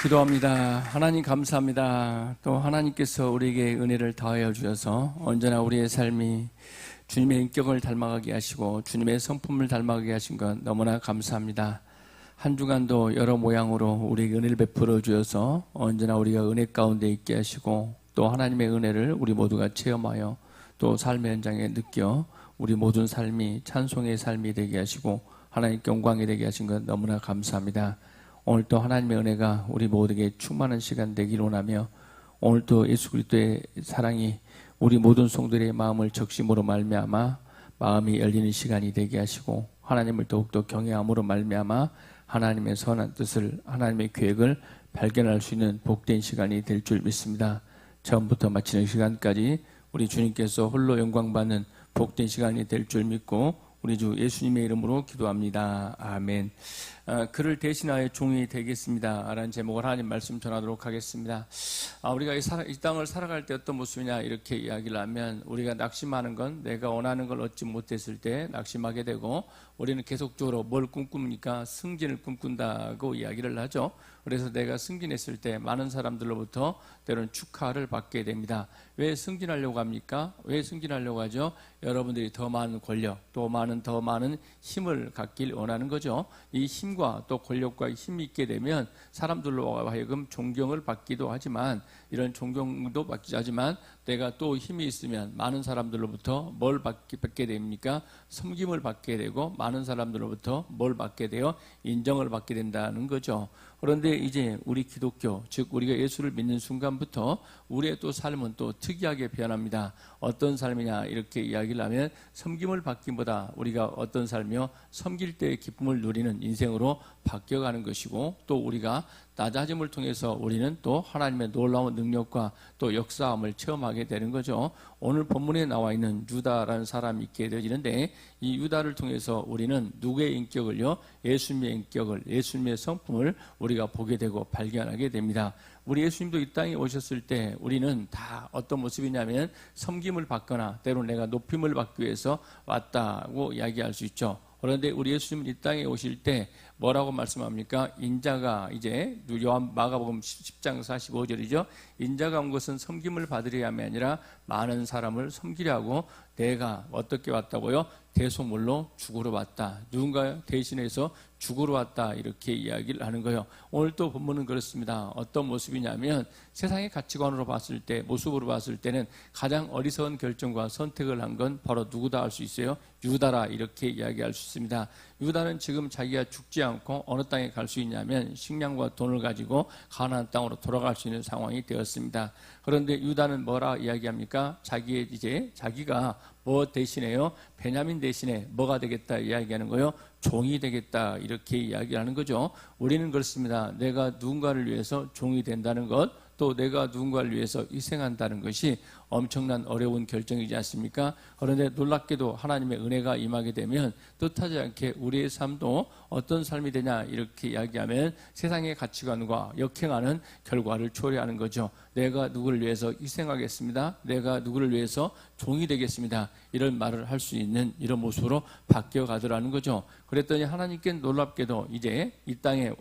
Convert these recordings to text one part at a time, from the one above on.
기도합니다. 하나님 감사합니다. 또 하나님께서 우리에게 은혜를 더하여 주셔서 언제나 우리의 삶이 주님의 인격을 닮아가게 하시고 주님의 성품을 닮아가게 하신 것 너무나 감사합니다. 한 주간도 여러 모양으로 우리에게 은혜를 베풀어 주셔서 언제나 우리가 은혜 가운데 있게 하시고 또 하나님의 은혜를 우리 모두가 체험하여 또 삶의 현장에 느껴 우리 모든 삶이 찬송의 삶이 되게 하시고 하나님께 영광이 되게 하신 것 너무나 감사합니다. 오늘 또 하나님의 은혜가 우리 모두에게 충만한 시간 되기를 원하며 오늘 또 예수 그리스도의 사랑이 우리 모든 성도들의 마음을 적심으로 말미암아 마음이 열리는 시간이 되게 하시고 하나님을 더욱더 경외함으로 말미암아 하나님의 선한 뜻을 하나님의 계획을 발견할 수 있는 복된 시간이 될 줄 믿습니다. 처음부터 마치는 시간까지 우리 주님께서 홀로 영광받는 복된 시간이 될 줄 믿고 우리 주 예수님의 이름으로 기도합니다. 아멘. 그를 대신하여 종이 되겠습니다 라는 제목을 하나님 말씀 전하도록 하겠습니다. 우리가 이 땅을 살아갈 때 어떤 모습이냐 이렇게 이야기를 하면 우리가 낙심하는 건 내가 원하는 걸 얻지 못했을 때 낙심하게 되고 우리는 계속적으로 뭘 꿈꿉니까? 승진을 꿈꾼다고 이야기를 하죠. 그래서 내가 승진했을 때 많은 사람들로부터 때로는 축하를 받게 됩니다. 왜 승진하려고 합니까? 왜 승진하려고 하죠? 여러분들이 더 많은 권력 또 더 많은 힘을 갖길 원하는 거죠. 이 힘과 또 권력과 힘이 있게 되면 사람들로 하여금 존경을 받기도 하지만 이런 존경도 받기도 하지만 내가 또 힘이 있으면 많은 사람들로부터 뭘 받게 됩니까? 섬김을 받게 되고 많은 사람들로부터 뭘 받게 되어 인정을 받게 된다는 거죠. 그런데 이제 우리 기독교, 즉 우리가 예수를 믿는 순간부터 우리의 또 삶은 또 특이하게 변합니다. 어떤 삶이냐 이렇게 이야기를 하면 섬김을 받기보다 우리가 어떤 삶이요? 섬길 때의 기쁨을 누리는 인생으로 바뀌어가는 것이고 또 우리가 낮아짐을 통해서 우리는 또 하나님의 놀라운 능력과 또 역사함을 체험하게 되는 거죠. 오늘 본문에 나와 있는 유다라는 사람이 있게 되어지는데 이 유다를 통해서 우리는 누구의 인격을요? 예수님의 인격을, 예수님의 성품을 우리가 보게 되고 발견하게 됩니다. 우리 예수님도 이 땅에 오셨을 때 우리는 다 어떤 모습이냐면 섬김을 받거나 때로 내가 높임을 받기 위해서 왔다고 이야기할 수 있죠. 그런데 우리 예수님은 이 땅에 오실 때 뭐라고 말씀합니까? 인자가 이제 마가복음 10장 45절이죠. 인자가 온 것은 섬김을 받으려 함이 아니라 많은 사람을 섬기려고 내가 어떻게 왔다고요? 대속물로 죽으러 왔다. 누군가 대신해서 죽으러 왔다 이렇게 이야기를 하는 거예요. 오늘 또 본문은 그렇습니다. 어떤 모습이냐면 세상의 가치관으로 봤을 때 모습으로 봤을 때는 가장 어리석은 결정과 선택을 한 건 바로 누구다 할 수 있어요? 유다라 이렇게 이야기할 수 있습니다. 유다는 지금 자기가 죽지 않고 어느 땅에 갈 수 있냐면 식량과 돈을 가지고 가나안 땅으로 돌아갈 수 있는 상황이 되었습니다. 그런데 유다는 뭐라 이야기합니까? 자기가 뭐 대신해요? 베냐민 대신에 뭐가 되겠다 이야기하는 거예요? 종이 되겠다 이렇게 이야기하는 거죠. 우리는 그렇습니다. 내가 누군가를 위해서 종이 된다는 것, 또 내가 누군가를 위해서 희생한다는 것이 엄청난 어려운 결정이지 않습니까? 그런데 놀랍게도 하나님의 은혜가 임하게 되면 뜻하지 않게 우리의 삶도 어떤 삶이 되냐 이렇게 이야기하면 세상의 가치관과 역행하는 결과를 초래하는 거죠. 내가 누구를 위해서 희생하겠습니다. 내가 누구를 위해서 종이 되겠습니다. 이런 말을 할 수 있는 이런 모습으로 바뀌어 가더라는 거죠. 그랬더니 하나님께 놀랍게도 이제 이 땅에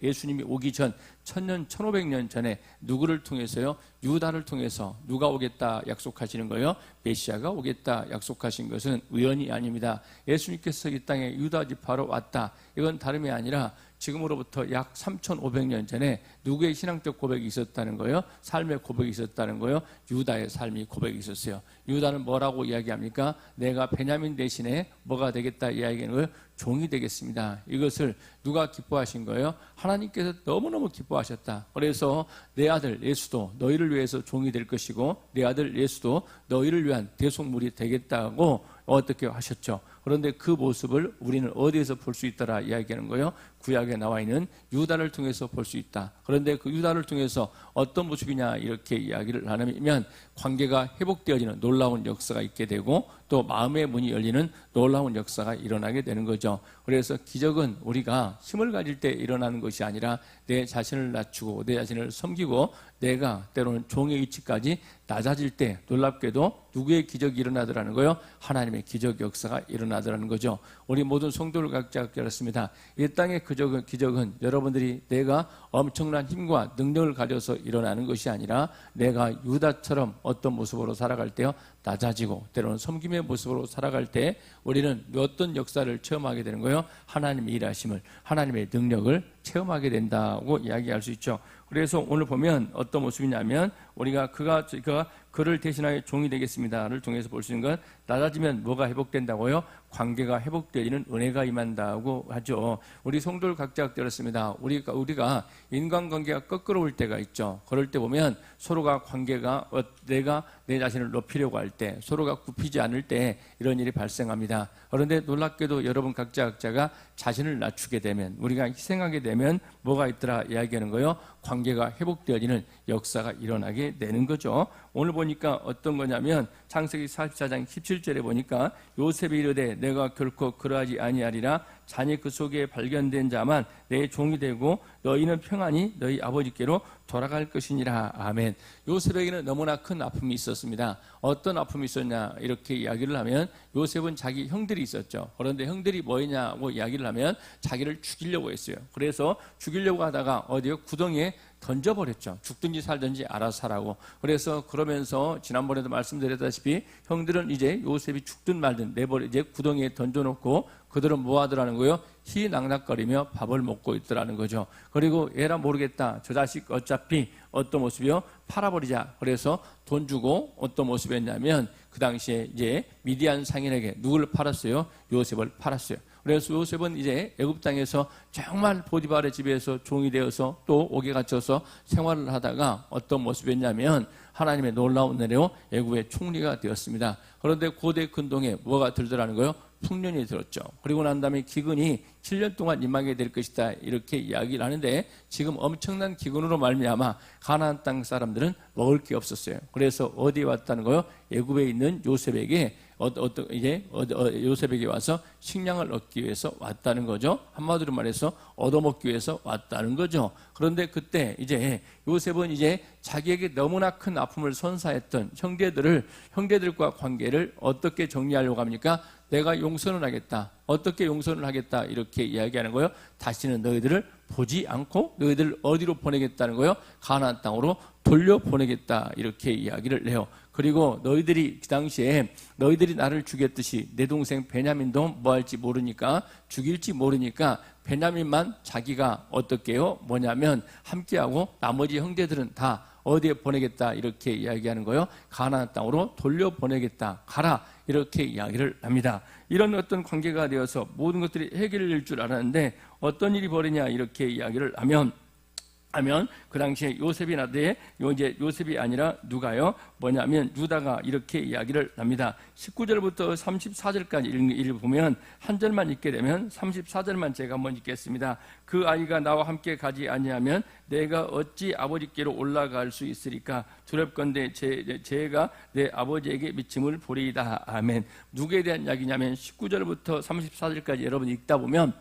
예수님이 오기 전 1000년, 1500년 전에 누구를 통해서요? 유다를 통해서 누가 오겠다 약속하시는 거예요? 메시아가 오겠다 약속하신 것은 우연이 아닙니다. 예수님께서 이 땅에 유다 지파로 왔다. 이건 다름이 아니라 지금으로부터 약 3500년 전에 누구의 신앙적 고백이 있었다는 거예요? 삶의 고백이 있었다는 거예요? 유다의 삶이 고백이 있었어요. 유다는 뭐라고 이야기합니까? 내가 베냐민 대신에 뭐가 되겠다 이야기하는 거예요? 종이 되겠습니다. 이것을 누가 기뻐하신 거예요? 하나님께서 너무너무 기뻐하셨다. 그래서 내 아들 예수도 너희를 위해서 종이 될 것이고 내 아들 예수도 너희를 위한 대속물이 되겠다고 어떻게 하셨죠? 그런데 그 모습을 우리는 어디에서 볼 수 있더라 이야기하는 거예요? 구약에 나와 있는 유다를 통해서 볼 수 있다. 그런데 그 유다를 통해서 어떤 모습이냐 이렇게 이야기를 나누면 관계가 회복되어지는 놀라운 역사가 있게 되고 또 마음의 문이 열리는 놀라운 역사가 일어나게 되는 거죠. 그래서 기적은 우리가 힘을 가질 때 일어나는 것이 아니라 내 자신을 낮추고 내 자신을 섬기고 내가 때로는 종의 위치까지 낮아질 때 놀랍게도 누구의 기적이 일어나더라는 거요? 하나님의 기적 역사가 일어나더라는 거죠. 우리 모든 성도를 각자 깨닫습니다. 이 땅의 기적은 여러분들이 내가 엄청난 힘과 능력을 가져서 일어나는 것이 아니라 내가 유다처럼 어떤 모습으로 살아갈 때요, 낮아지고 때로는 섬김의 모습으로 살아갈 때 우리는 어떤 역사를 체험하게 되는 거예요? 하나님의 일하심을, 하나님의 능력을 체험하게 된다고 이야기할 수 있죠. 그래서 오늘 보면 어떤 모습이냐면 우리가 그가 그를 대신하여 종이 되겠습니다를 통해서 볼 수 있는 건 낮아지면 뭐가 회복된다고요? 관계가 회복되는 은혜가 임한다고 하죠. 우리 성도를 각자 들었습니다. 우리가 인간관계가 거꾸로 올 때가 있죠. 그럴 때 보면 서로가 관계가 내가 내 자신을 높이려고 할 때 서로가 굽히지 않을 때 이런 일이 발생합니다. 그런데 놀랍게도 여러분 각자가 자신을 낮추게 되면 우리가 희생하게 되면 뭐가 있더라 이야기하는 거요? 관계가 회복되어지는 역사가 일어나게 되는 거죠. 오늘 보니까 어떤 거냐면 창세기 44장 17절에 보니까 요셉이 이르되 내가 결코 그러하지 아니하리라 잔이 그 속에 발견된 자만 내 종이 되고 너희는 평안히 너희 아버지께로 돌아갈 것이니라. 아멘. 요셉에게는 너무나 큰 아픔이 있었습니다. 어떤 아픔이 있었냐 이렇게 이야기를 하면 요셉은 자기 형들이 있었죠. 그런데 형들이 뭐였냐고 이야기를 하면 자기를 죽이려고 했어요. 그래서 죽이려고 하다가 어디요? 구덩이에 던져버렸죠. 죽든지 살든지 알아서 하라고. 그래서 그러면서 지난번에도 말씀드렸다시피 형들은 이제 요셉이 죽든 말든 내버려 이제 구덩이에 던져놓고 그들은 뭐 하더라는 거예요? 희낙낙거리며 밥을 먹고 있더라는 거죠. 그리고 얘라 모르겠다. 저 자식 어차피 어떤 모습이요? 팔아버리자. 그래서 돈 주고 어떤 모습이었냐면 그 당시에 이제 미디안 상인에게 누구를 팔았어요? 요셉을 팔았어요. 그래서 요셉은 이제 애굽 땅에서 정말 보디발의 집에서 종이 되어서 또 옥에 갇혀서 생활을 하다가 어떤 모습이었냐면 하나님의 놀라운 은혜로 애굽의 총리가 되었습니다. 그런데 고대 근동에 뭐가 들더라는 거예요? 풍년이 들었죠. 그리고 난 다음에 기근이 7년 동안 임하게 될 것이다 이렇게 이야기를 하는데 지금 엄청난 기근으로 말미암아 가나안 땅 사람들은 먹을 게 없었어요. 그래서 어디에 왔다는 거예요? 애굽에 있는 요셉에게 요셉에게 와서 식량을 얻기 위해서 왔다는 거죠. 한마디로 말해서 얻어먹기 위해서 왔다는 거죠. 그런데 그때 이제 요셉은 이제 자기에게 너무나 큰 아픔을 선사했던 형제들과 관계를 어떻게 정리하려고 합니까? 내가 용서를 하겠다. 어떻게 용서를 하겠다 이렇게 이야기하는 거예요. 다시는 너희들을 보지 않고 너희들을 어디로 보내겠다는 거예요? 가나안 땅으로 돌려보내겠다 이렇게 이야기를 해요. 그리고 너희들이 그 당시에 너희들이 나를 죽였듯이 내 동생 베냐민도 뭐 할지 모르니까 죽일지 모르니까 베냐민만 자기가 어떻게 해요? 뭐냐면 함께하고 나머지 형제들은 다 어디에 보내겠다 이렇게 이야기하는 거예요. 가나안 땅으로 돌려보내겠다. 가라 이렇게 이야기를 합니다. 이런 어떤 관계가 되어서 모든 것들이 해결될 줄 알았는데 어떤 일이 벌이냐 이렇게 이야기를 하면 그 당시에 요셉이 나되 이제 요셉이 아니라 누가요? 뭐냐면 유다가 이렇게 이야기를 합니다. 19절부터 34절까지 읽으면 한 절만 읽게 되면 34절만 제가 한번 읽겠습니다. 그 아이가 나와 함께 가지 아니하면 내가 어찌 아버지께로 올라갈 수 있으리까? 두렵건대 제가 내 아버지에게 미침을 보리이다. 아멘. 누구에 대한 이야기냐면 19절부터 34절까지 여러분 읽다 보면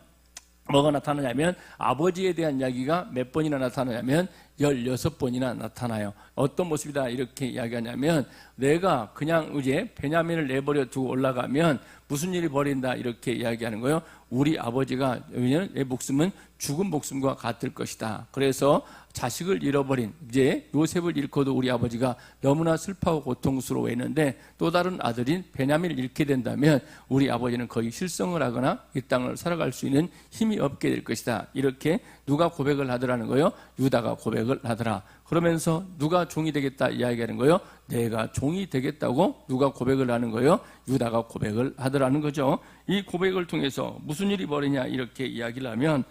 뭐가 나타나냐면 아버지에 대한 이야기가 몇 번이나 나타나냐면 16번이나 나타나요. 어떤 모습이다 이렇게 이야기하냐면 내가 그냥 이제 베냐민을 내버려 두고 올라가면 무슨 일이 벌인다 이렇게 이야기하는 거예요. 우리 아버지가 내 목숨은 죽은 목숨과 같을 것이다. 그래서 자식을 잃어버린 이제 요셉을 잃고도 우리 아버지가 너무나 슬퍼하고 고통스러워했는데 또 다른 아들인 베냐민을 잃게 된다면 우리 아버지는 거의 실성을 하거나 이 땅을 살아갈 수 있는 힘이 없게 될 것이다. 이렇게 누가 고백을 하더라는 거예요? 유다가 고백을 하더라. 그러면서 누가 종이 되겠다 이야기하는 거예요? 내가 종이 되겠다고 누가 고백을 하는 거예요? 유다가 고백을 하더라는 거죠. 이 고백을 통해서 무슨 일이 벌이냐 이렇게 이야기하냐면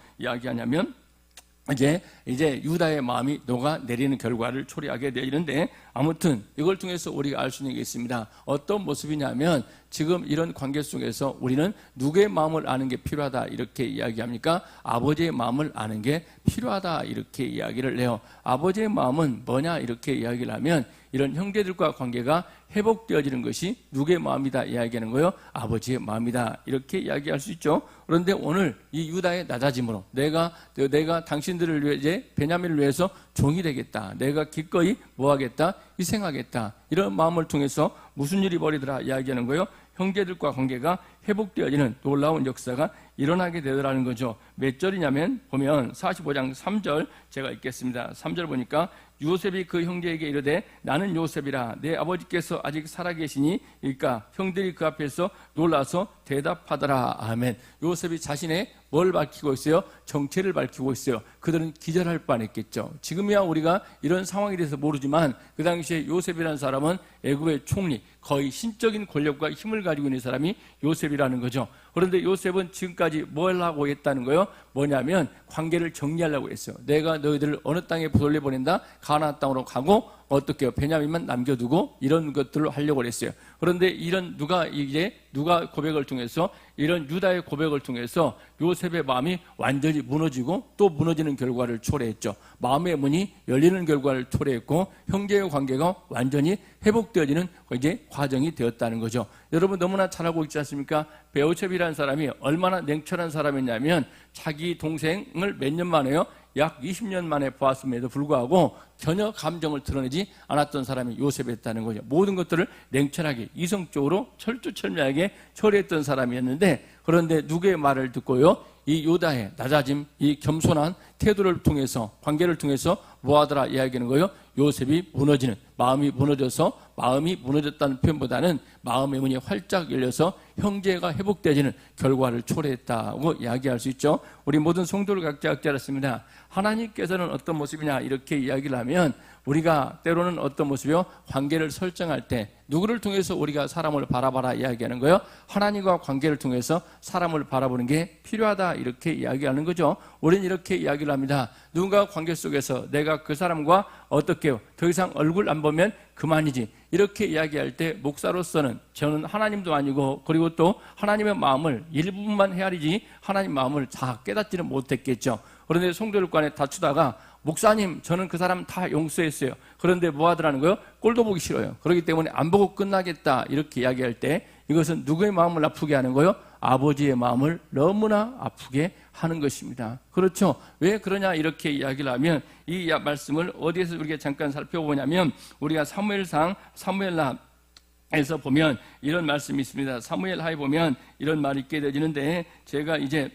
이제 유다의 마음이 녹아내리는 결과를 초래하게 되는데 아무튼 이걸 통해서 우리가 알 수 있는 게 있습니다. 어떤 모습이냐면 지금 이런 관계 속에서 우리는 누구의 마음을 아는 게 필요하다 이렇게 이야기합니까? 아버지의 마음을 아는 게 필요하다 이렇게 이야기를 해요. 아버지의 마음은 뭐냐 이렇게 이야기를 하면 이런 형제들과 관계가 회복되어지는 것이 누구의 마음이다 이야기하는 거예요? 아버지의 마음이다. 이렇게 이야기할 수 있죠. 그런데 오늘 이 유다의 낮아짐으로 내가 당신들을 위해 이제 베냐민을 위해서 종이 되겠다. 내가 기꺼이 뭐하겠다? 희생하겠다. 이런 마음을 통해서 무슨 일이 벌이더라 이야기하는 거예요. 형제들과 관계가 회복되어지는 놀라운 역사가 일어나게 되더라는 거죠. 몇 절이냐면 보면 45장 3절 제가 읽겠습니다. 3절 보니까 요셉이 그 형제에게 이르되 나는 요셉이라 내 아버지께서 아직 살아계시니 그러니까 형들이 그 앞에서 놀라서 대답하더라. 아멘. 요셉이 자신의 뭘 밝히고 있어요? 정체를 밝히고 있어요. 그들은 기절할 뻔했겠죠. 지금이야 우리가 이런 상황에 대해서 모르지만 그 당시에 요셉이라는 사람은 애굽의 총리, 거의 신적인 권력과 힘을 가지고 있는 사람이 요셉이라는 거죠. 그런데 요셉은 지금까지 뭘 하고 했다는 거예요? 뭐냐면 관계를 정리하려고 했어요. 내가 너희들을 어느 땅에 돌려보낸다? 가나안 땅으로 가고 어떻게 베냐민만 남겨두고 이런 것들을 하려고 했어요. 그런데 이런 누가 고백을 통해서 이런 유다의 고백을 통해서 요셉의 마음이 완전히 무너지고 또 무너지는 결과를 초래했죠. 마음의 문이 열리는 결과를 초래했고 형제의 관계가 완전히 회복되어지는 이제 과정이 되었다는 거죠. 여러분 너무나 잘 알고 있지 않습니까? 요셉이라는 사람이 얼마나 냉철한 사람이냐면 자기 동생을 몇 년 만에요? 약 20년 만에 보았음에도 불구하고 전혀 감정을 드러내지 않았던 사람이 요셉이었다는 거죠. 모든 것들을 냉철하게 이성적으로 철두철미하게 처리했던 사람이었는데 그런데 누구의 말을 듣고요? 이 유다의 낮아짐, 이 겸손한 태도를 통해서 관계를 통해서 뭐하더라 이야기하는 거예요? 요셉이 무너지는 마음이 무너져서 마음이 무너졌다는 표현보다는 마음의 문이 활짝 열려서 형제가 회복되어지는 결과를 초래했다고 이야기할 수 있죠. 우리 모든 성도를 각자 알았습니다. 하나님께서는 어떤 모습이냐 이렇게 이야기를 하면 우리가 때로는 어떤 모습이요? 관계를 설정할 때 누구를 통해서 우리가 사람을 바라봐라 이야기하는 거예요? 하나님과 관계를 통해서 사람을 바라보는 게 필요하다 이렇게 이야기하는 거죠. 우리는 이렇게 이야기를 합니다. 누군가 관계 속에서 내가 그 사람과 어떻게 해요? 더 이상 얼굴 안 보면 그만이지 이렇게 이야기할 때 목사로서는 저는 하나님도 아니고 그리고 또 하나님의 마음을 일부분만 헤아리지 하나님 마음을 다 깨닫지는 못했겠죠. 그런데 성도들 간에 다투다가 목사님 저는 그 사람 다 용서했어요. 그런데 뭐 하더라는 거예요? 꼴도 보기 싫어요. 그렇기 때문에 안 보고 끝나겠다 이렇게 이야기할 때 이것은 누구의 마음을 아프게 하는 거예요? 아버지의 마음을 너무나 아프게 하는 것입니다. 그렇죠? 왜 그러냐 이렇게 이야기를 하면 이 말씀을 어디에서 우리가 잠깐 살펴보냐면 우리가 사무엘상 사무엘하에서 보면 이런 말씀이 있습니다. 사무엘하에 보면 이런 말이 있게 되지는데 제가 이제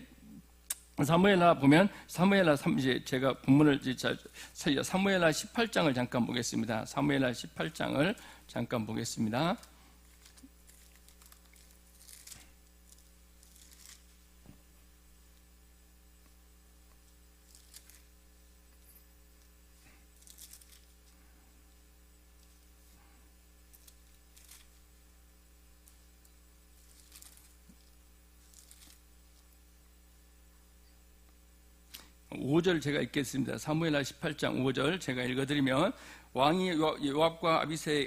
사무엘하 보면 이제 제가 본문을 사무엘하 18장을 잠깐 보겠습니다. 사무엘하 18장을 잠깐 보겠습니다. 오 절 제가 읽겠습니다. 사무엘하 18장 5절 제가 읽어드리면 왕이 요압과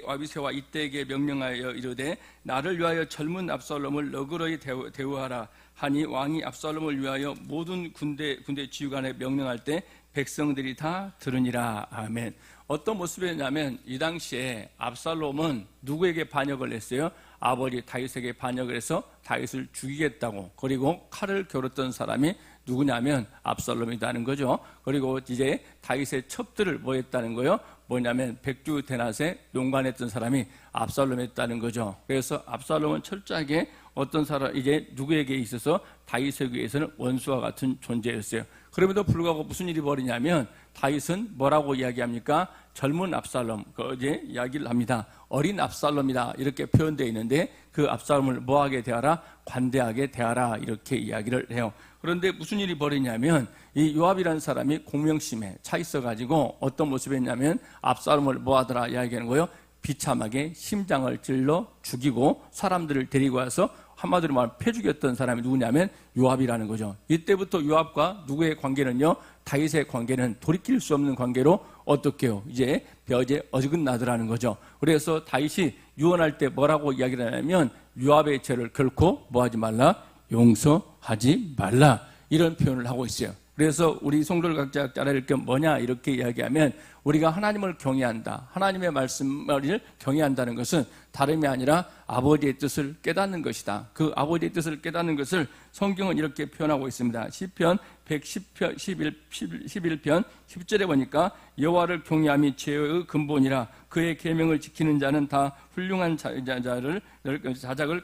아비새와 이때에게 명령하여 이르되 나를 위하여 젊은 압살롬을 너그러이 대우하라 하니 왕이 압살롬을 위하여 모든 군대 지휘관에 명령할 때 백성들이 다 들으니라. 아멘. 어떤 모습이었냐면 이 당시에 압살롬은 누구에게 반역을 했어요? 아버지 다윗에게 반역을 해서 다윗을 죽이겠다고 그리고 칼을 겨뤘던 사람이 누구냐면 압살롬이라는 거죠. 그리고 이제 다윗의 첩들을 뭐 했다는 거예요? 뭐냐면 백주 대낮에 용관했던 사람이 압살롬이었다는 거죠. 그래서 압살롬은 철저하게 어떤 사람 이제 누구에게 있어서 다윗에 의해서는 원수와 같은 존재였어요. 그럼에도 불구하고 무슨 일이 벌이냐면 다윗은 뭐라고 이야기합니까? 젊은 압살롬, 이제 이야기를 합니다. 어린 압살롬이다 이렇게 표현되어 있는데 그 압살롬을 뭐하게 대하라? 관대하게 대하라 이렇게 이야기를 해요. 그런데 무슨 일이 벌이냐면 이 요압이라는 사람이 공명심에 차 있어가지고 어떤 모습이었냐면 압살롬을 뭐하더라 이야기하는 거예요. 비참하게 심장을 찔러 죽이고 사람들을 데리고 와서 한마디로 말하면 패죽였던 사람이 누구냐면 요압이라는 거죠. 이때부터 요압과 누구의 관계는요? 다윗의 관계는 돌이킬 수 없는 관계로 어떻게 해요? 이제 벼제 어긋나더라는 거죠. 그래서 다윗이 유언할 때 뭐라고 이야기를 하냐면 요압의 죄를 결코 뭐하지 말라? 용서하지 말라 이런 표현을 하고 있어요. 그래서 우리 성도들 각자 알아야 될 게 뭐냐 이렇게 이야기하면 우리가 하나님을 경외한다. 하나님의 말씀을 경외한다는 것은 다름이 아니라 아버지의 뜻을 깨닫는 것이다. 그 아버지의 뜻을 깨닫는 것을 성경은 이렇게 표현하고 있습니다. 시편 11편 10절에 보니까 여호와를 경외함이 죄의 근본이라 그의 계명을 지키는 자는 다 훌륭한 자작을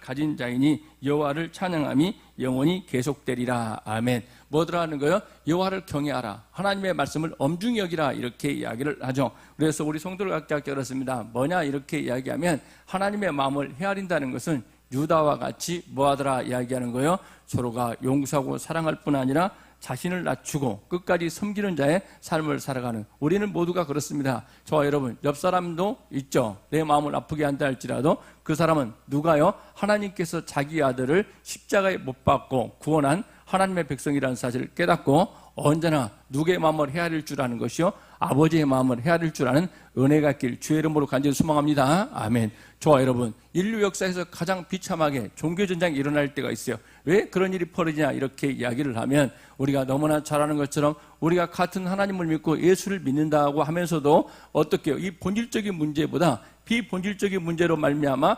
가진 자이니 여호와를 찬양함이 영원히 계속되리라. 아멘. 뭐더라 하는 거예요? 여호와를 경외하라. 하나님의 말씀을 엄중히 여기라. 이렇게 이야기를 하죠. 그래서 우리 성도들 각자 그렇습니다. 뭐냐 이렇게 이야기하면 하나님의 마음을 헤아린다는 것은 유다와 같이 뭐하더라 이야기하는 거예요. 서로가 용서하고 사랑할 뿐 아니라 자신을 낮추고 끝까지 섬기는 자의 삶을 살아가는, 우리는 모두가 그렇습니다. 저와 여러분, 옆 사람도 있죠. 내 마음을 아프게 한다 할지라도 그 사람은 누가요? 하나님께서 자기 아들을 십자가에 못 박고 구원한 하나님의 백성이라는 사실을 깨닫고 언제나 누구의 마음을 헤아릴 줄 아는 것이요, 아버지의 마음을 헤아릴 줄 아는 은혜가 있길 주의 이름으로 간절히 소망합니다. 아멘. 저와 여러분, 인류 역사에서 가장 비참하게 종교전쟁이 일어날 때가 있어요. 왜 그런 일이 벌어지냐 이렇게 이야기를 하면, 우리가 너무나 잘 아는 것처럼 우리가 같은 하나님을 믿고 예수를 믿는다고 하면서도 어떻게 해요? 이 본질적인 문제보다 비본질적인 문제로 말미암아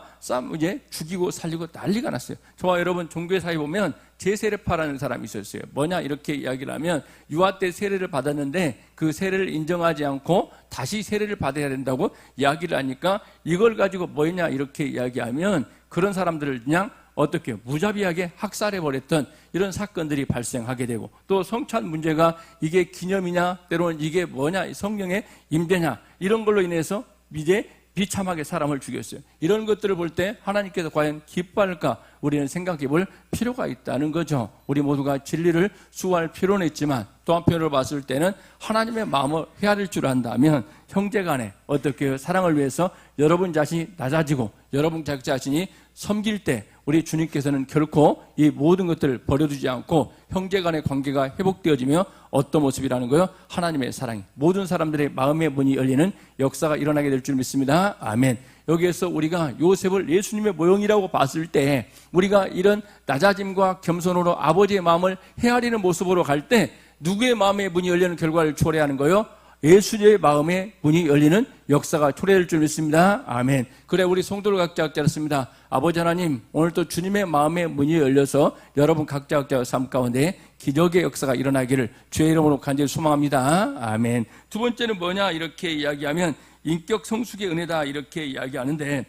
이제 죽이고 살리고 난리가 났어요. 저와 여러분, 종교사에 보면 제세례파라는 사람이 있었어요. 뭐냐 이렇게 이야기를 하면, 유아 때 세례를 받았는데 그 세례를 인정하지 않고 다시 세례를 받아야 된다고 이야기를 하니까, 이걸 가지고 뭐냐 이렇게 이야기하면 그런 사람들을 그냥 어떻게 무자비하게 학살해버렸던 이런 사건들이 발생하게 되고, 또 성찬 문제가 이게 기념이냐 때로는 이게 뭐냐 성령의 임재냐 이런 걸로 인해서 이제 비참하게 사람을 죽였어요. 이런 것들을 볼 때 하나님께서 과연 기뻐할까 우리는 생각해 볼 필요가 있다는 거죠. 우리 모두가 진리를 수호할 필요는 있지만 또 한편으로 봤을 때는 하나님의 마음을 헤아릴 줄 안다면 형제간에 어떻게 사랑을 위해서 여러분 자신이 낮아지고 여러분 자신이 섬길 때 우리 주님께서는 결코 이 모든 것들을 버려두지 않고 형제간의 관계가 회복되어지며 어떤 모습이라는 거요? 하나님의 사랑이 모든 사람들의 마음의 문이 열리는 역사가 일어나게 될 줄 믿습니다. 아멘. 여기에서 우리가 요셉을 예수님의 모형이라고 봤을 때 우리가 이런 낮아짐과 겸손으로 아버지의 마음을 헤아리는 모습으로 갈 때 누구의 마음의 문이 열리는 결과를 초래하는 거요? 예수의 마음의 문이 열리는 역사가 초래될 줄 믿습니다. 아멘. 그래, 우리 성도들 각자 그렇습니다. 아버지 하나님, 오늘도 주님의 마음의 문이 열려서 여러분 각자 삶 가운데 기적의 역사가 일어나기를 주의 이름으로 간절히 소망합니다. 아멘. 두 번째는 뭐냐 이렇게 이야기하면 인격 성숙의 은혜다 이렇게 이야기하는데,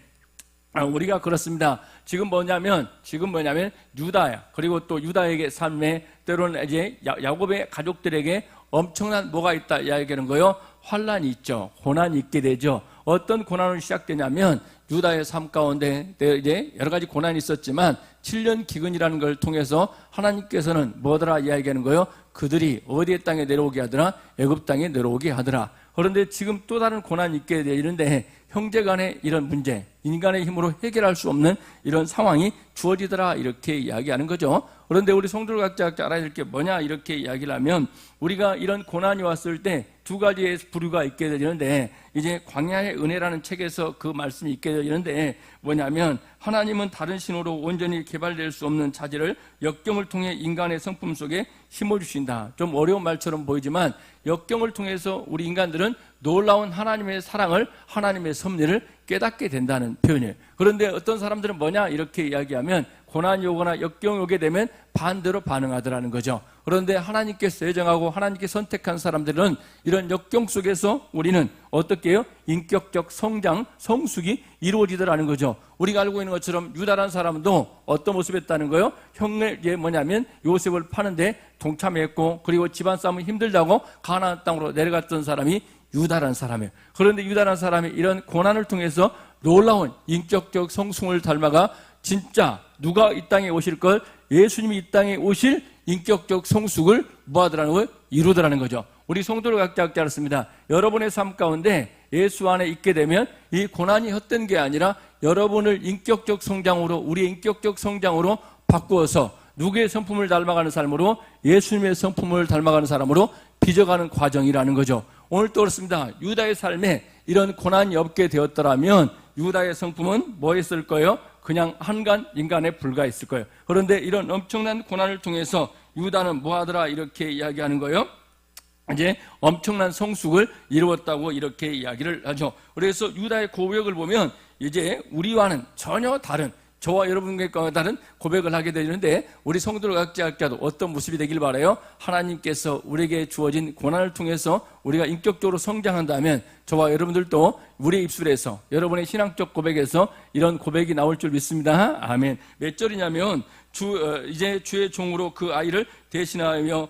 우리가 그렇습니다. 지금 뭐냐면 유다야, 그리고 또 유다에게 삶에 때로는 이제 야곱의 가족들에게 엄청난 뭐가 있다 이야기하는 거요? 환란이 있죠. 고난이 있게 되죠. 어떤 고난으로 시작되냐면 유다의 삶 가운데 이제 여러 가지 고난이 있었지만 7년 기근이라는 걸 통해서 하나님께서는 뭐더라 이야기하는 거요? 그들이 어디의 땅에 내려오게 하더라? 애굽 땅에 내려오게 하더라. 그런데 지금 또 다른 고난이 있게 되는데 형제 간의 이런 문제, 인간의 힘으로 해결할 수 없는 이런 상황이 주어지더라 이렇게 이야기하는 거죠. 그런데 우리 성도들 각자 알아야 될 게 뭐냐 이렇게 이야기를 하면, 우리가 이런 고난이 왔을 때 두 가지의 부류가 있게 되는데, 이제 광야의 은혜라는 책에서 그 말씀이 있게 되는데 뭐냐면, 하나님은 다른 신호로 온전히 개발될 수 없는 자질을 역경을 통해 인간의 성품 속에 심어주신다. 좀 어려운 말처럼 보이지만 역경을 통해서 우리 인간들은 놀라운 하나님의 사랑을, 하나님의 섭리를 깨닫게 된다는 표현이에요. 그런데 어떤 사람들은 뭐냐 이렇게 이야기하면, 고난이 오거나 역경이 오게 되면 반대로 반응하더라는 거죠. 그런데 하나님께서 예정하고 하나님께 선택한 사람들은 이런 역경 속에서 우리는 어떻게 해요? 인격적 성장, 성숙이 이루어지더라는 거죠. 우리가 알고 있는 것처럼 유다라는 사람도 어떤 모습이었다는 거예요? 형의 뭐냐면 요셉을 파는데 동참했고, 그리고 집안 싸움이 힘들다고 가나안 땅으로 내려갔던 사람이 유다라는 사람이에요. 그런데 유다라는 사람이 이런 고난을 통해서 놀라운 인격적 성숙을 닮아가 진짜 누가 이 땅에 오실 걸? 예수님이 이 땅에 오실 인격적 성숙을 뭐하더라는 거예요? 이루더라는 거죠. 우리 성도를 각자 알았습니다. 여러분의 삶 가운데 예수 안에 있게 되면 이 고난이 헛된 게 아니라 여러분을 인격적 성장으로, 우리의 인격적 성장으로 바꾸어서 누구의 성품을 닮아가는 삶으로, 예수님의 성품을 닮아가는 사람으로 빚어가는 과정이라는 거죠. 오늘도 그렇습니다. 유다의 삶에 이런 고난이 없게 되었더라면 유다의 성품은 뭐였을 거예요? 그냥 한간 인간에 불과했을 거예요. 그런데 이런 엄청난 고난을 통해서 유다는 뭐하더라 이렇게 이야기하는 거예요. 이제 엄청난 성숙을 이루었다고 이렇게 이야기를 하죠. 그래서 유다의 고백을 보면 이제 우리와는 전혀 다른, 저와 여러분과 다른 고백을 하게 되는데, 우리 성도들 각자도 어떤 모습이 되길 바라요? 하나님께서 우리에게 주어진 고난을 통해서 우리가 인격적으로 성장한다면 저와 여러분들도 우리의 입술에서, 여러분의 신앙적 고백에서 이런 고백이 나올 줄 믿습니다. 아멘. 몇 절이냐면 이제 주의 종으로 그 아이를 대신하여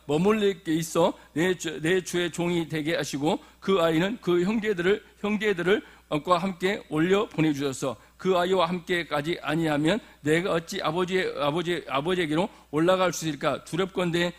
머물러 있어 내 주의 종이 되게 하시고, 그 아이는 그 형제들과 함께 올려 보내주셔서 그 아이와 함께까지 아니하면 내가 어찌 아버지에게로 올라갈 수 있을까? 두렵건대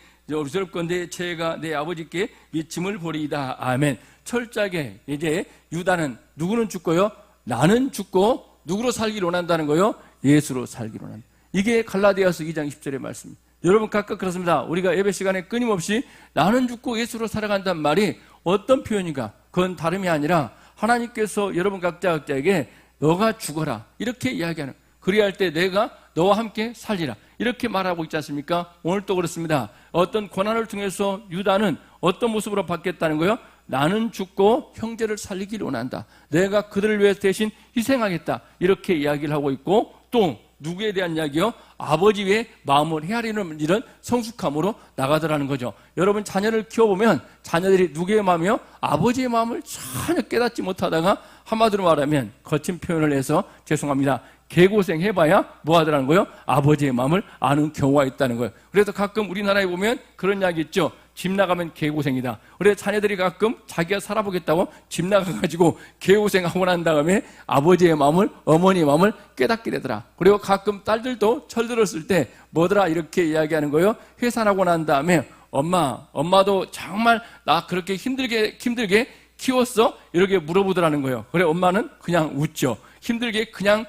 제가 내 아버지께 미침을 보리이다. 아멘. 철저하게 이제 유다는 누구는 죽고요? 나는 죽고 누구로 살기를 원한다는 거요? 예수로 살기를 원한다. 이게 갈라디아서 2장 10절의 말씀입니다. 여러분 각각 그렇습니다. 우리가 예배 시간에 끊임없이 나는 죽고 예수로 살아간다는 말이 어떤 표현인가? 그건 다름이 아니라 하나님께서 여러분 각자에게 너가 죽어라 이렇게 이야기하는, 그리할 때 내가 너와 함께 살리라 이렇게 말하고 있지 않습니까? 오늘도 그렇습니다. 어떤 고난을 통해서 유다는 어떤 모습으로 바뀌었다는 거예요? 나는 죽고 형제를 살리기를 원한다. 내가 그들을 위해 대신 희생하겠다 이렇게 이야기를 하고 있고, 또 누구에 대한 이야기요? 아버지 위에 마음을 헤아리는 이런 성숙함으로 나가더라는 거죠. 여러분 자녀를 키워보면 자녀들이 누구의 마음이요? 아버지의 마음을 전혀 깨닫지 못하다가 한마디로 말하면, 거친 표현을 해서 죄송합니다, 개고생 해봐야 뭐 하더라는 거예요? 아버지의 마음을 아는 경우가 있다는 거예요. 그래서 가끔 우리나라에 보면 그런 이야기 있죠. 집 나가면 개고생이다. 그래서 자녀들이 가끔 자기가 살아보겠다고 집 나가가지고 개고생하고 난 다음에 아버지의 마음을, 어머니의 마음을 깨닫게 되더라. 그리고 가끔 딸들도 철들었을 때 뭐더라 이렇게 이야기하는 거예요. 회산하고 난 다음에 엄마도 정말 나 그렇게 힘들게 키웠어? 이렇게 물어보더라는 거예요. 그래 엄마는 그냥 웃죠. 힘들게 그냥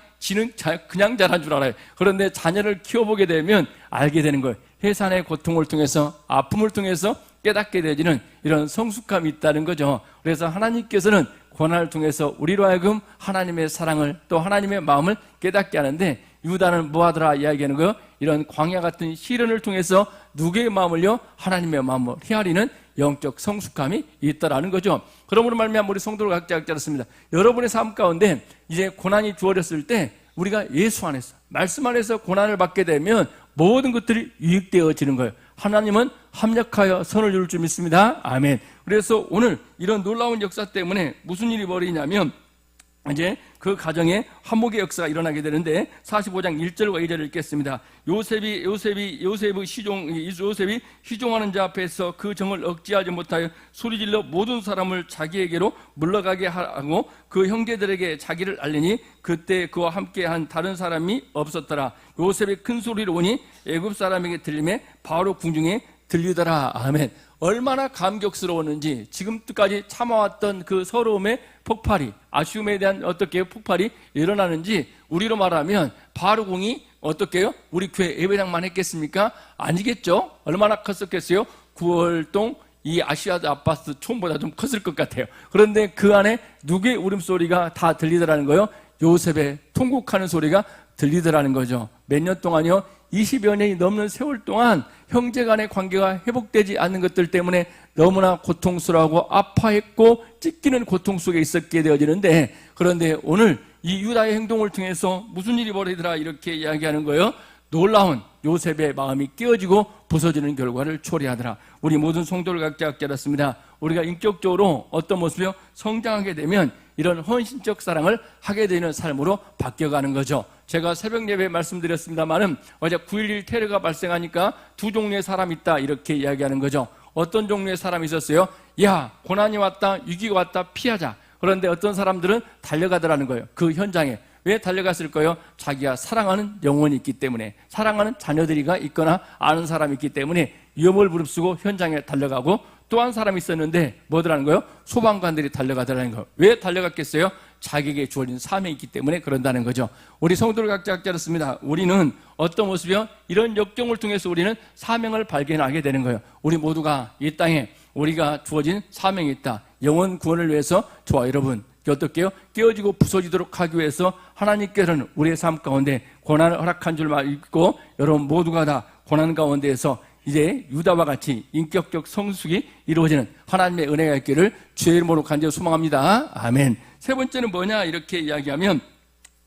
잘한 줄 알아요. 그런데 자녀를 키워보게 되면 알게 되는 거예요. 해산의 고통을 통해서, 아픔을 통해서 깨닫게 되지는 이런 성숙함이 있다는 거죠. 그래서 하나님께서는 고난을 통해서 우리로 하여금 하나님의 사랑을, 또 하나님의 마음을 깨닫게 하는데, 유다는 뭐하더라 이야기하는 거예요? 이런 광야 같은 시련을 통해서 누구의 마음을요? 하나님의 마음을 헤아리는 영적 성숙함이 있다라는 거죠. 그러므로 말미암아 우리 성도들 각자 그렇습니다. 여러분의 삶 가운데 이제 고난이 주어졌을 때 우리가 예수 안에서, 말씀 안에서 고난을 받게 되면 모든 것들이 유익되어지는 거예요. 하나님은 합력하여 선을 이룰 줄 믿습니다. 아멘. 그래서 오늘 이런 놀라운 역사 때문에 무슨 일이 벌이냐면, 이제 그 가정에 화목의 역사가 일어나게 되는데 45장 1절과 2절을 읽겠습니다. 요셉이 희종하는 자 앞에서 그 정을 억제하지 못하여 소리질러 모든 사람을 자기에게로 물러가게 하고 그 형제들에게 자기를 알리니 그때 그와 함께한 다른 사람이 없었더라. 요셉이 큰 소리로 오니 애굽 사람에게 들림에 바로 궁중에 들리더라. 아멘. 얼마나 감격스러웠는지, 지금까지 참아왔던 그 서러움의 폭발이, 아쉬움에 대한 어떻게 폭발이 일어나는지, 우리로 말하면 바로궁이 어떻게요? 우리 교회 예배당만 했겠습니까? 아니겠죠? 얼마나 컸었겠어요? 9월동 이 아시아드 아파트 촌보다 좀 컸을 것 같아요. 그런데 그 안에 누구의 울음소리가 다 들리더라는 거예요? 요셉의 통곡하는 소리가 들리더라는 거죠. 몇 년 동안요? 20여 년이 넘는 세월 동안 형제 간의 관계가 회복되지 않는 것들 때문에 너무나 고통스러워하고 아파했고 찢기는 고통 속에 있었게 되어지는데, 그런데 오늘 이 유다의 행동을 통해서 무슨 일이 벌어지더라 이렇게 이야기하는 거예요. 놀라운 요셉의 마음이 깨어지고 부서지는 결과를 초래하더라. 우리 모든 성도를 각자 깨닫습니다. 우리가 인격적으로 어떤 모습이요? 성장하게 되면 이런 헌신적 사랑을 하게 되는 삶으로 바뀌어가는 거죠. 제가 새벽 예배에 말씀드렸습니다만은 어제 9.11 테러가 발생하니까 두 종류의 사람이 있다 이렇게 이야기하는 거죠. 어떤 종류의 사람이 있었어요? 야, 고난이 왔다, 위기가 왔다, 피하자. 그런데 어떤 사람들은 달려가더라는 거예요. 그 현장에. 왜 달려갔을까요? 자기가 사랑하는 영혼이 있기 때문에, 사랑하는 자녀들이가 있거나 아는 사람이 있기 때문에 위험을 무릅쓰고 현장에 달려가고, 또 한 사람이 있었는데 뭐더라는 거예요? 소방관들이 달려가더라는 거예요. 왜 달려갔겠어요? 자기에게 주어진 사명이 있기 때문에 그런다는 거죠. 우리 성도를 각자 그렇습니다. 우리는 어떤 모습이요? 이런 역경을 통해서 우리는 사명을 발견하게 되는 거예요. 우리 모두가 이 땅에 우리가 주어진 사명이 있다. 영혼 구원을 위해서 저와 여러분 어떻게요? 깨어지고 부서지도록 하기 위해서 하나님께서는 우리의 삶 가운데 고난을 허락한 줄 믿고 여러분 모두가 다 고난 가운데에서 이제 유다와 같이 인격적 성숙이 이루어지는 하나님의 은혜가 있기를 주의 이름으로 간절히 소망합니다. 아멘. 세 번째는 뭐냐 이렇게 이야기하면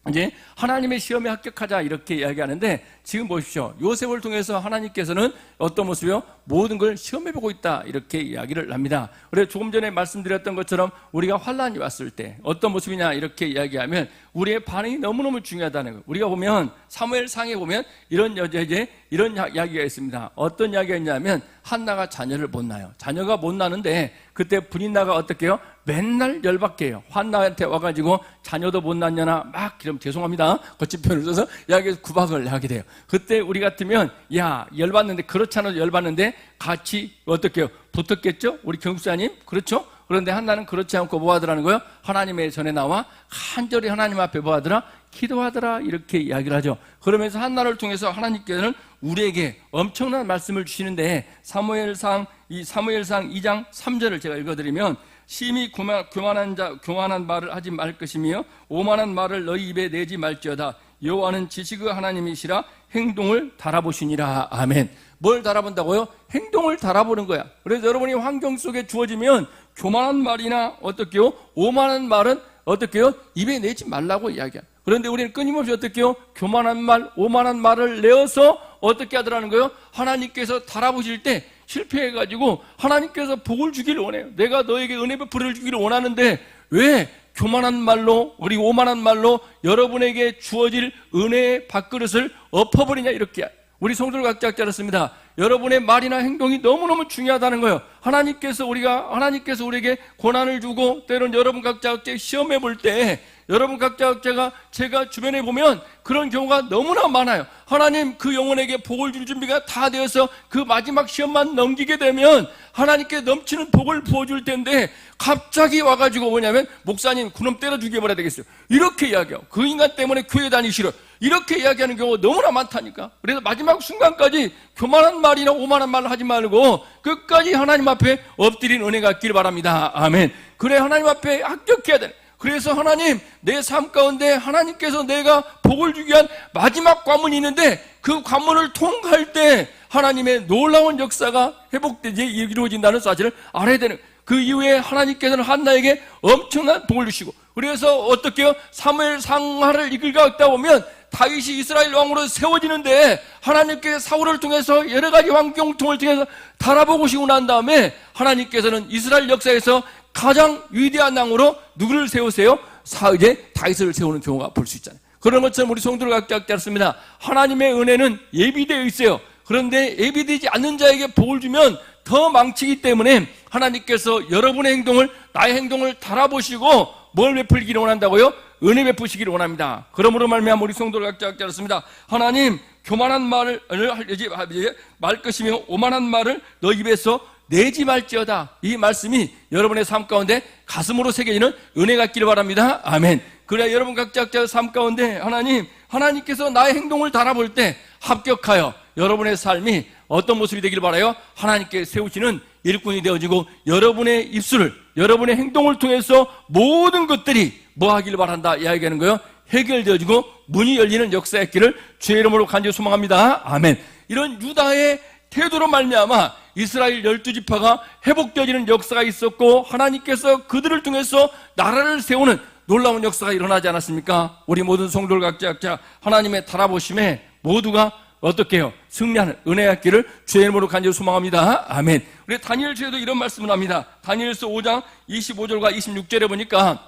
이제 하나님의 시험에 합격하자 이렇게 이야기하는데, 지금 보십시오. 요셉을 통해서 하나님께서는 어떤 모습이요? 모든 걸 시험해보고 있다 이렇게 이야기를 합니다. 그래서 조금 전에 말씀드렸던 것처럼 우리가 환난이 왔을 때 어떤 모습이냐 이렇게 이야기하면 우리의 반응이 너무너무 중요하다는 거. 우리가 보면 사무엘상에 보면 이런 이런 이야기가 있습니다. 어떤 이야기가 있냐면 한나가 자녀를 못 낳아요. 자녀가 못 낳는데 그때 분인나가 어떻게 해요? 맨날 열받게 요 한나한테 와가지고 자녀도 못 낳냐나 막 그럼 죄송합니다 거친 표현을 써서 이야기해서 구박을 하게 돼요. 그때 우리 같으면 야 열받는데, 그렇잖아요. 열받는데 같이 어떻게 해요? 붙었겠죠? 우리 경수사님 그렇죠? 그런데 한나는 그렇지 않고 뭐 하더라는 거예요? 하나님의 전에 나와 간절히 하나님 앞에 뭐 하더라? 기도하더라 이렇게 이야기를 하죠. 그러면서 한나를 통해서 하나님께서는 우리에게 엄청난 말씀을 주시는데, 사무엘상 2장 3절을 제가 읽어드리면, 심히 교만한 말을 하지 말 것이며 오만한 말을 너희 입에 내지 말지어다. 여호와는 지식의 하나님이시라 행동을 달아보시니라. 아멘. 뭘 달아본다고요? 행동을 달아보는 거야. 그래서 여러분이 환경 속에 주어지면 교만한 말이나 어떻게요? 오만한 말은 어떻게요? 입에 내지 말라고 이야기야. 그런데 우리는 끊임없이 어떻게요? 교만한 말, 오만한 말을 내어서 어떻게 하더라는 거예요? 하나님께서 달아보실 때 실패해가지고 하나님께서 복을 주기를 원해요. 내가 너에게 은혜 베풀어 주기를 원하는데 왜 교만한 말로, 우리 오만한 말로 여러분에게 주어질 은혜의 밥그릇을 엎어버리냐 이렇게. 우리 성도들 각자 그렇습니다. 여러분의 말이나 행동이 너무너무 중요하다는 거예요. 하나님께서 우리에게 고난을 주고 때로는 여러분 각자 시험해 볼 때 여러분 각자가 제가 주변에 보면 그런 경우가 너무나 많아요. 하나님 그 영혼에게 복을 줄 준비가 다 되어서 그 마지막 시험만 넘기게 되면 하나님께 넘치는 복을 부어줄 텐데 갑자기 와가지고 뭐냐면 목사님 그놈 때려 죽여버려야 되겠어요 이렇게 이야기하고, 그 인간 때문에 교회 다니기 싫어 이렇게 이야기하는 경우가 너무나 많다니까. 그래서 마지막 순간까지 교만한 말이나 오만한 말을 하지 말고 끝까지 하나님 앞에 엎드린 은혜가 있기를 바랍니다. 아멘. 그래 하나님 앞에 합격해야 돼. 그래서 하나님, 내 삶 가운데 하나님께서 내가 복을 주기 위한 마지막 관문이 있는데 그 관문을 통과할 때 하나님의 놀라운 역사가 회복되지 이루어진다는 사실을 알아야 되는 거예요. 그 이후에 하나님께서는 한나에게 엄청난 복을 주시고, 그래서 어떻게 해요? 사무엘 상하를 읽다 보면 다윗이 이스라엘 왕으로 세워지는데 하나님께서 사울을 통해서 여러 가지 환경통을 통해서 달아보시고 난 다음에 하나님께서는 이스라엘 역사에서 가장 위대한 왕으로 누구를 세우세요? 이제 다윗을 세우는 경우가 볼 수 있잖아요. 그런 것처럼 우리 성도를 각자 않습니다. 하나님의 은혜는 예비되어 있어요. 그런데 예비되지 않는 자에게 복을 주면 더 망치기 때문에 하나님께서 여러분의 행동을, 나의 행동을 달아보시고 뭘 베풀기를 원한다고요? 은혜 베푸시기를 원합니다. 그러므로 말미암아 우리 성도를 각자 않습니다. 하나님, 교만한 말을 말 것이며 오만한 말을 너 입에서 내지 말지어다. 이 말씀이 여러분의 삶 가운데 가슴으로 새겨지는 은혜가 있기를 바랍니다. 아멘. 그래야 여러분 각자 삶 가운데 하나님께서 나의 행동을 달아볼 때 합격하여 여러분의 삶이 어떤 모습이 되길 바라요? 하나님께 세우시는 일꾼이 되어지고 여러분의 입술을, 여러분의 행동을 통해서 모든 것들이 뭐 하길 바란다 이야기하는 거예요. 해결되어지고 문이 열리는 역사였기를 주의 이름으로 간절히 소망합니다. 아멘. 이런 유다의 태도로 말미암아 이스라엘 12지파가 회복되어지는 역사가 있었고 하나님께서 그들을 통해서 나라를 세우는 놀라운 역사가 일어나지 않았습니까? 우리 모든 성도들 각자 하나님의 달아보심에 모두가 어떻게 해요? 승리하는 은혜가 있기를 주의 이름으로 간절히 소망합니다. 아멘. 우리 다니엘서에도 이런 말씀을 합니다. 다니엘서 5장 25절과 26절에 보니까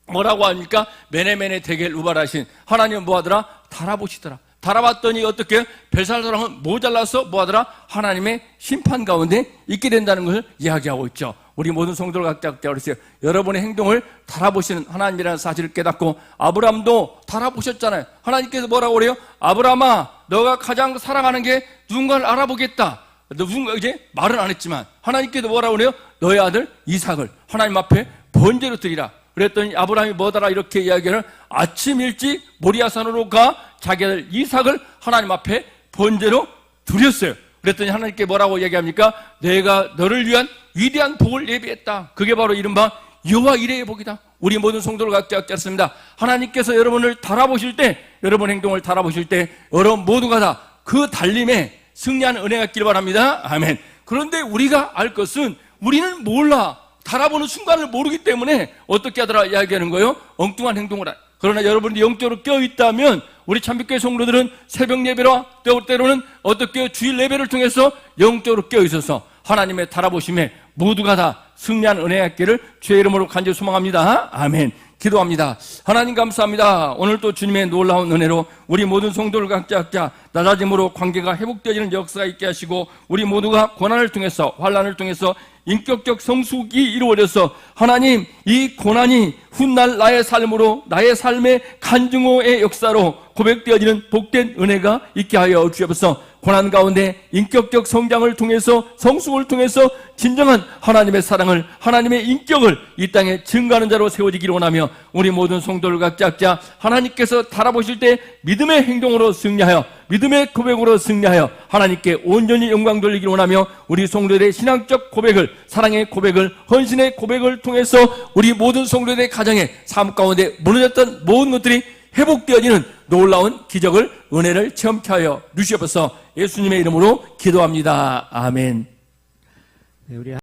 뭐라고 합니까? 메네메네 데겔 우발하신 하나님은 뭐하더라? 달아보시더라. 달아봤더니 어떻게 벨살사랑은 모자라서 뭐하더라? 하나님의 심판 가운데 있게 된다는 것을 이야기하고 있죠. 우리 모든 성도를 각자 그랬어요. 여러분의 행동을 달아보시는 하나님이라는 사실을 깨닫고, 아브라함도 달아보셨잖아요. 하나님께서 뭐라고 그래요? 아브라함아, 너가 가장 사랑하는 게 누군가를 알아보겠다. 누군가 이제 말은 안 했지만 하나님께서 뭐라고 그래요? 너의 아들 이삭을 하나님 앞에 번제로 드리라. 그랬더니 아브라함이 뭐더라 이렇게 이야기하는, 아침 일찍 모리아산으로 가 자기 아들 이삭을 하나님 앞에 번제로 드렸어요. 그랬더니 하나님께 뭐라고 이야기합니까? 내가 너를 위한 위대한 복을 예비했다. 그게 바로 이른바 여호와 이레의 복이다. 우리 모든 성도를 각자 않습니다. 하나님께서 여러분을 달아보실 때, 여러분 행동을 달아보실 때 여러분 모두가 다 그 달림에 승리하는 은혜가 있기를 바랍니다. 아멘. 그런데 우리가 알 것은 우리는 몰라. 달아보는 순간을 모르기 때문에 어떻게 하더라 이야기하는 거예요? 엉뚱한 행동을 하. 그러나 여러분이 영적으로 깨어있다면 우리 참빛교회 성도들은 새벽 예배와 때로는 어떻게 주일 예배를 통해서 영적으로 깨어있어서 하나님의 달아보심에 모두가 다 승리한 은혜가 있기를 주의 이름으로 간절히 소망합니다. 아멘. 기도합니다. 하나님 감사합니다. 오늘 또 주님의 놀라운 은혜로 우리 모든 성도들 각자 낮아짐으로 관계가 회복되어지는 역사가 있게 하시고 우리 모두가 고난을 통해서 환난을 통해서 인격적 성숙이 이루어져서 하나님 이 고난이 훗날 나의 삶으로 나의 삶의 간증호의 역사로 고백되어지는 복된 은혜가 있게 하여 주옵소서. 고난 가운데 인격적 성장을 통해서 성숙을 통해서 진정한 하나님의 사랑을 하나님의 인격을 이 땅에 증거하는 자로 세워지기를 원하며 우리 모든 성도들 각자 하나님께서 달아보실 때 믿음의 행동으로 승리하여 믿음의 고백으로 승리하여 하나님께 온전히 영광 돌리기를 원하며 우리 성도들의 신앙적 고백을 사랑의 고백을 헌신의 고백을 통해서 우리 모든 성도들의 가정의 삶 가운데 무너졌던 모든 것들이 회복되어지는 놀라운 기적을 은혜를 체험케 하여 주시옵소서. 예수님의 이름으로 기도합니다. 아멘. 네, 우리